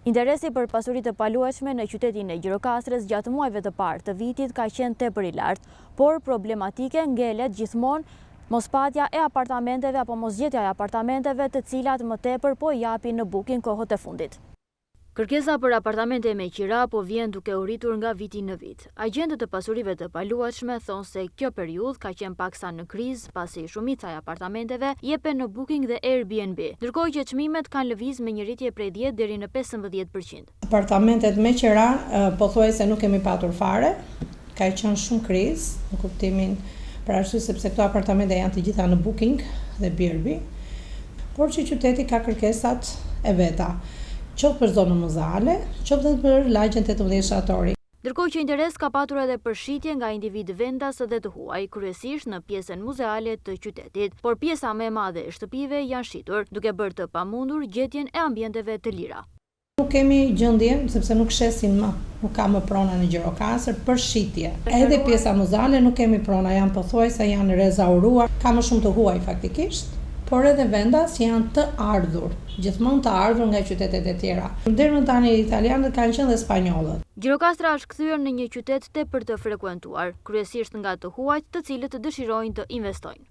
Interesi për pasuri të paluajtshme në qytetin e Gjirokastrës gjatë muajve të parë të vitit ka qenë tepër i lartë, por problematike ngelet gjithmonë mospatja e apartamenteve apo mosgjetja e apartamenteve të cilat më tepër po japin në booking kohët e fundit. Kërkesa për apartamente me qira po vjen duke u rritur nga viti në vit. Agjentët e pasurive të paluajtshme thonë se kjo periudhë ka qenë paksa në krizë pasi shumica e apartamenteve jepen në booking dhe Airbnb, ndërkohë që çmimet kanë lëviz me një rritje prej 10 deri në 15%. Apartamentet me qira pothuajse nuk kemi patur fare, ka qenë shumë krizë në kuptimin për arsye sepse këto apartamente janë të gjitha në booking dhe Airbnb, por që qyteti ka kërkesat e veta, qoftë për zonën muzeale, qoftë për lagjen 18 shtatori. Ndërkohë që interes ka patur edhe për shitje nga individ vendas dhe të huaj, kryesisht në pjesën muzeale të qytetit, por pjesa më e madhe e shtëpive janë shitur, duke bërë të pamundur gjetjen e ambienteve të lira. Nuk kemi gjendje, sepse nuk shesin më, nuk ka më prona në Gjirokastër për shitje. Edhe pjesa muzeale nuk kemi prona, janë pothuajse janë rezauruar, ka më shumë të huaj faktikisht, por edhe vendas janë të ardhur, gjithmonë të ardhur nga qytetet e tjera. Deri më tani italianët kanë qenë dhe spanjollët. Gjirokastra është kthyer në një qytet tepër të frekuentuar, kryesisht nga të huajt të cilët dëshirojnë të investojnë.